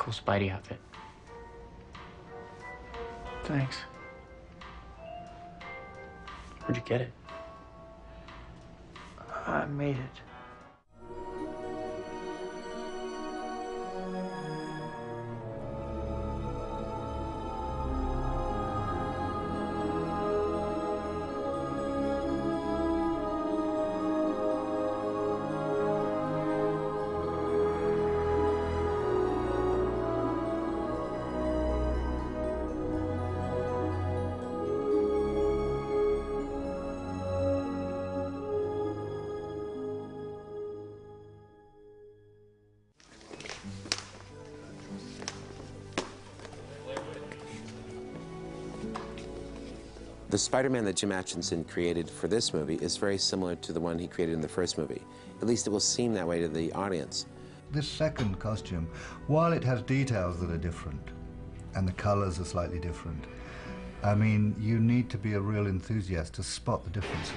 cool Spidey outfit. Thanks. Where'd you get it? I made it. The Spider-Man that Jim Atchison created for this movie is very similar to the one he created in the first movie. At least it will seem that way to the audience. This second costume, while it has details that are different, and the colors are slightly different, I mean, you need to be a real enthusiast to spot the differences.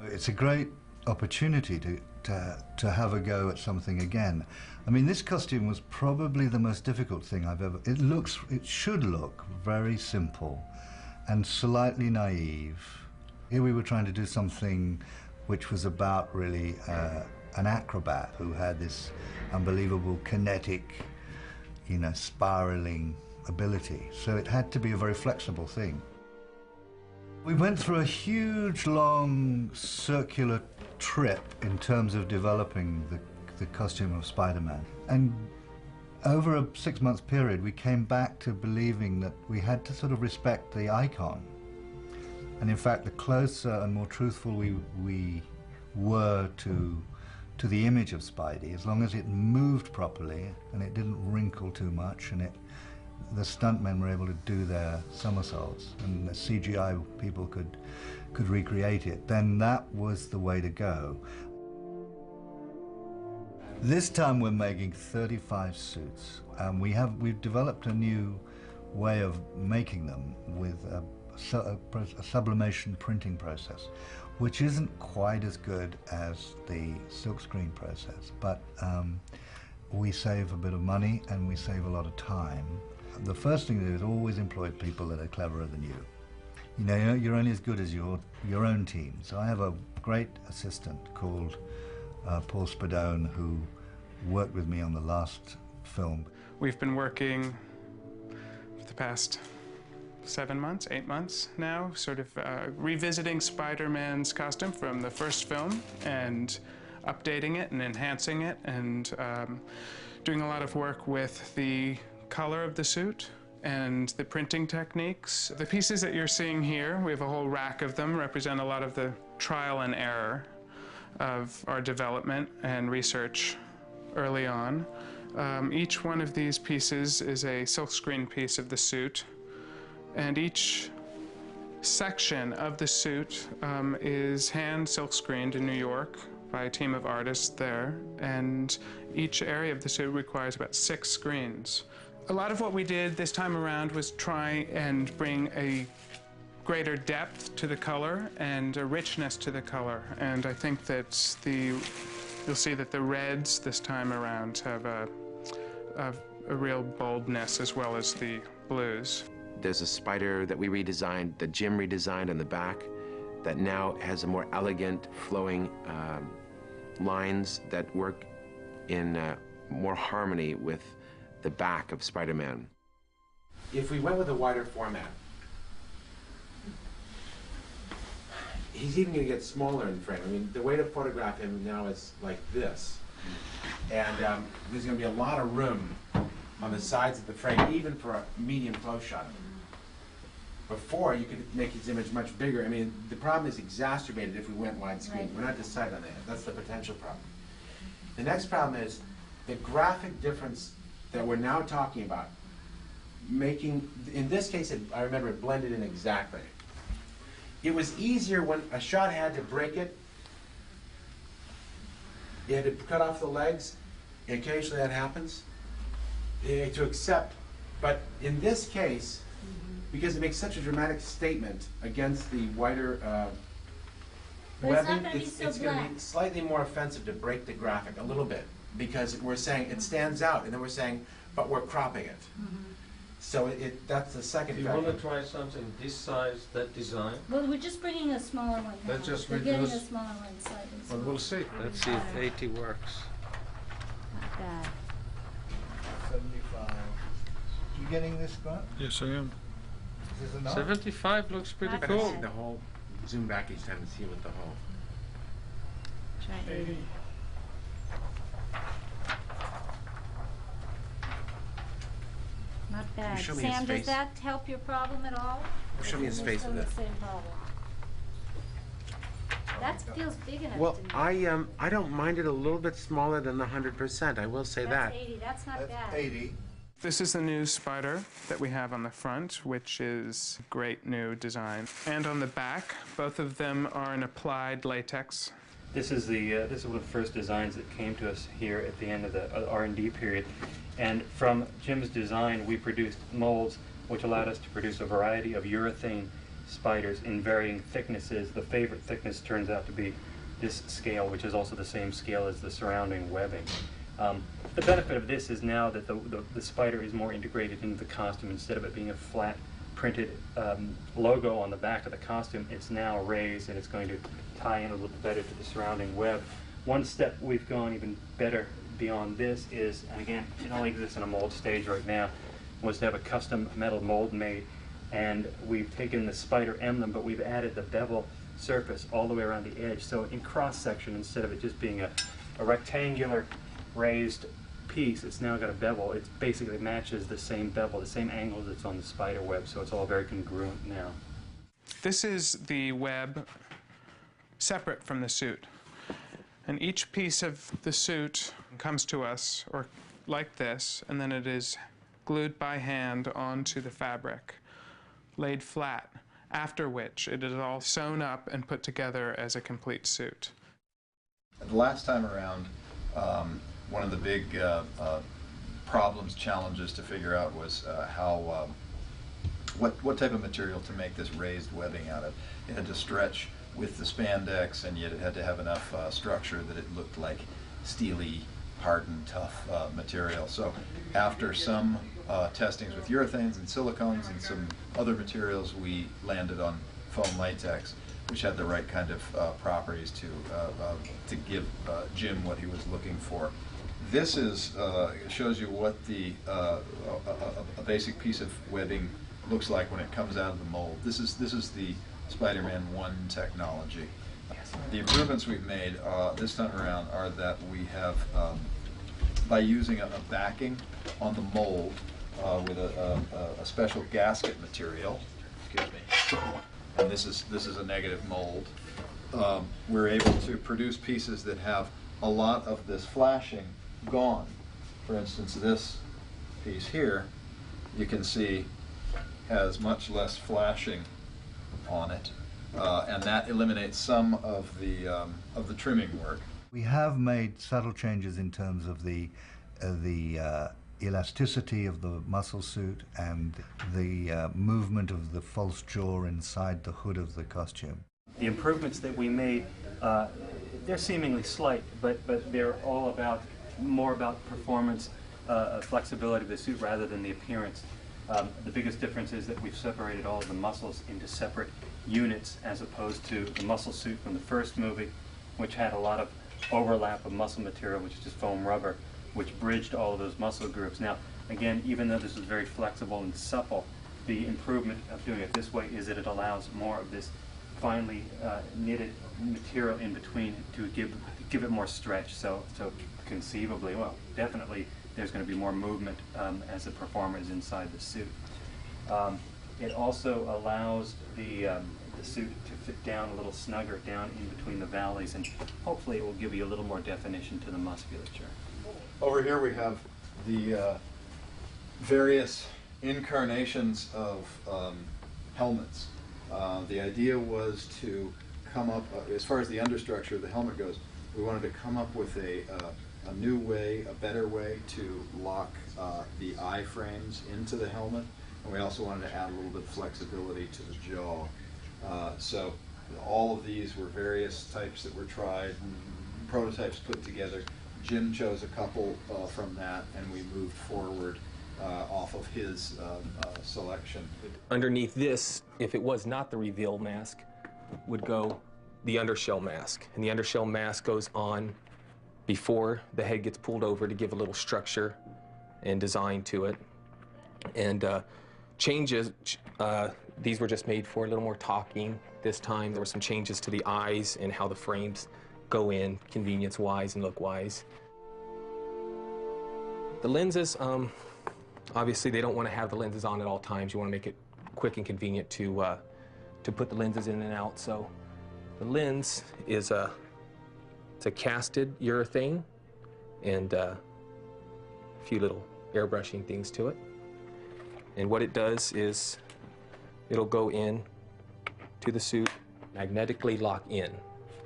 It's a great opportunity to have a go at something again. I mean, this costume was probably the most difficult thing I've ever... It should look very simple and slightly naive. Here we were trying to do something which was about really an acrobat who had this unbelievable kinetic, you know, spiraling ability. So it had to be a very flexible thing. We went through a huge, long, circular trip in terms of developing the costume of Spider-Man. And over a 6-month period, we came back to believing that we had to sort of respect the icon. And in fact, the closer and more truthful we were to the image of Spidey, as long as it moved properly and it didn't wrinkle too much, and the stuntmen were able to do their somersaults, and the CGI people could recreate it, then that was the way to go. This time we're making 35 suits, and we've developed a new way of making them with a sublimation printing process, which isn't quite as good as the silkscreen process, but we save a bit of money and we save a lot of time. The first thing to do is always employ people that are cleverer than you. You know, you're only as good as your own team. So I have a great assistant called Paul Spadone, who worked with me on the last film. We've been working for the past 7 months, 8 months now, sort of revisiting Spider-Man's costume from the first film and updating it and enhancing it, and doing a lot of work with the color of the suit and the printing techniques. The pieces that you're seeing here, we have a whole rack of them, represent a lot of the trial and error of our development and research early on. Each one of these pieces is a silkscreen piece of the suit, and each section of the suit is hand silkscreened in New York by a team of artists there, and each area of the suit requires about 6 screens. A lot of what we did this time around was try and bring a greater depth to the color and a richness to the color, and I think that you'll see that the reds this time around have a real boldness, as well as the blues. There's a spider that we redesigned, that Jim redesigned on the back, that now has a more elegant, flowing lines that work in more harmony with the back of Spider-Man. If we went with a wider format, he's even going to get smaller in frame. I mean, the way to photograph him now is like this. And there's going to be a lot of room on the sides of the frame, even for a medium close shot. Before, you could make his image much bigger. I mean, the problem is exacerbated if we went widescreen. Right. We're not decided on that. That's the potential problem. The next problem is the graphic difference that we're now talking about, making, in this case, I remember it blended in exactly. It was easier when a shot had to break it. You had to cut off the legs. Occasionally that happens. You had to accept. But in this case, because it makes such a dramatic statement against the wider webbing, it's going to be slightly more offensive to break the graphic a little bit, because we're saying it stands out, and then we're saying but we're cropping it. So that's the second You factor. want to try something this size, that design? Well, we're just bringing a smaller one now. Let's just we're getting a reduce- smaller one slightly. Well, we'll see. Let's see if 80 works. Not bad. 75. You getting this, Grant? Yes, I am. Is this enough? 75 looks pretty Not Better cool. see the whole, zoom back each time and see what the whole. Try 80. Not bad. show me his Sam, face? does that help your problem at all? Show me his Or face still with the it. same problem? That feels big enough Well, to me. I don't mind it a little bit smaller than the 100%. I will say That's that. 80. That's not That's bad. 80. This is the new Spider that we have on the front, which is a great new design. And on the back, both of them are in applied latex. This is one of the first designs that came to us here at the end of the R&D period. And from Jim's design, we produced molds which allowed us to produce a variety of urethane spiders in varying thicknesses. The favorite thickness turns out to be this scale, which is also the same scale as the surrounding webbing. The benefit of this is now that the spider is more integrated into the costume. Instead of it being a flat printed logo on the back of the costume, it's now raised and it's going to tie in a little bit better to the surrounding web. One step we've gone even better beyond this is, and again, it only exists in a mold stage right now, was to have a custom metal mold made. And we've taken the spider emblem, but we've added the bevel surface all the way around the edge. So in cross section, instead of it just being a rectangular raised piece, it's now got a bevel. It basically matches the same bevel, the same angle that's on the spider web, so it's all very congruent now. This is the web separate from the suit. And each piece of the suit comes to us or like this, and then it is glued by hand onto the fabric, laid flat, after which it is all sewn up and put together as a complete suit. The last time around, one of the big problems, challenges to figure out was what type of material to make this raised webbing out of. It had to stretch with the spandex, and yet it had to have enough structure that it looked like steely, hardened, tough material. So after some testings with urethanes and silicones and some other materials, we landed on foam latex, which had the right kind of properties to give Jim what he was looking for. This is shows you what the a basic piece of webbing looks like when it comes out of the mold. This is the Spider-Man 1 technology. The improvements we've made this time around are that we have, by using a backing on the mold with a special gasket material, excuse me, and this is a negative mold, we're able to produce pieces that have a lot of this flashing gone. For instance, this piece here, you can see, has much less flashing on it, and that eliminates some of the trimming work. We have made subtle changes in terms of the elasticity of the muscle suit and the movement of the false jaw inside the hood of the costume. The improvements that we made, they're seemingly slight, but they're all more about performance, flexibility of the suit rather than the appearance. The biggest difference is that we've separated all of the muscles into separate units, as opposed to the muscle suit from the first movie, which had a lot of overlap of muscle material, which is just foam rubber, which bridged all of those muscle groups. Now, again, even though this is very flexible and supple, the improvement of doing it this way is that it allows more of this finely knitted material in between to give it more stretch. So conceivably, well, definitely, there's going to be more movement as the performer is inside the suit. It also allows the suit to fit down a little snugger down in between the valleys, and hopefully it will give you a little more definition to the musculature. Over here we have the various incarnations of helmets. The idea was to come up, as far as the understructure of the helmet goes, we wanted to come up with a new way, a better way to lock the eye frames into the helmet, and we also wanted to add a little bit of flexibility to the jaw. So all of these were various types that were tried, and prototypes put together, Jim chose a couple from that, and we moved forward off of his selection. Underneath this, if it was not the reveal mask, would go the undershell mask. And the undershell mask goes on before the head gets pulled over to give a little structure and design to it. And changes, these were just made for a little more talking this time. There were some changes to the eyes and how the frames go in, convenience-wise and look-wise. The lenses, obviously they don't want to have the lenses on at all times. You want to make it quick and convenient to put the lenses in and out. So the lens is it's a casted urethane and a few little airbrushing things to it. And what it does is it'll go in to the suit, magnetically lock in.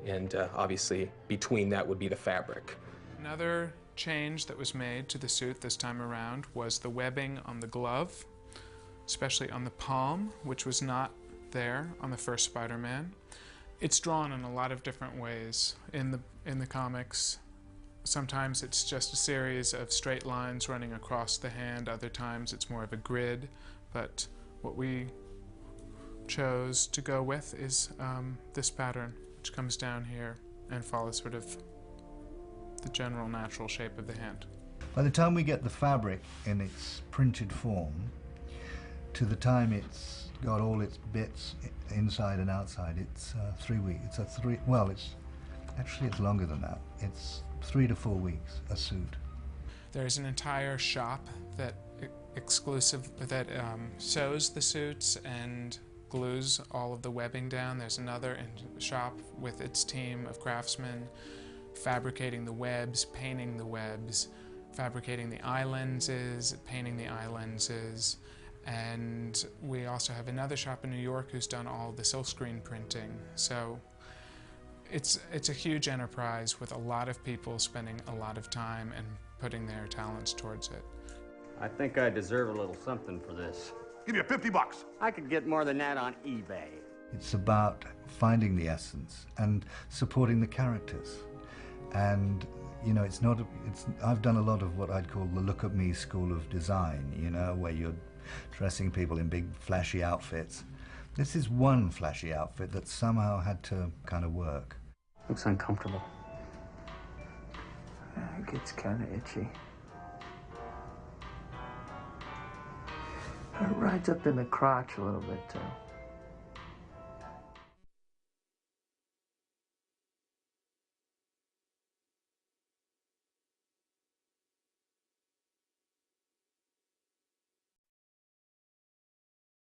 And obviously between that would be the fabric. Another change that was made to the suit this time around was the webbing on the glove, especially on the palm, which was not there on the first Spider-Man. It's drawn in a lot of different ways in the comics. Sometimes it's just a series of straight lines running across the hand, other times it's more of a grid, but what we chose to go with is this pattern, which comes down here and follows sort of the general natural shape of the hand. By the time we get the fabric in its printed form, to the time it's got all its bits inside and outside, it's 3 weeks. Well, it's longer than that. It's 3 to 4 weeks, a suit. There's an entire shop that sews the suits and glues all of the webbing down. There's another shop with its team of craftsmen fabricating the webs, painting the webs, fabricating the eye lenses, painting the eye lenses. And we also have another shop in New York who's done all the silkscreen printing. So it's a huge enterprise with a lot of people spending a lot of time and putting their talents towards it. I think I deserve a little something for this. Give you $50. I could get more than that on eBay. It's about finding the essence and supporting the characters. And, you know, I've done a lot of what I'd call the look at me school of design, you know, where you're dressing people in big flashy outfits. This is one flashy outfit that somehow had to kind of work. Looks uncomfortable. It gets kind of itchy. It rides up in the crotch a little bit, too.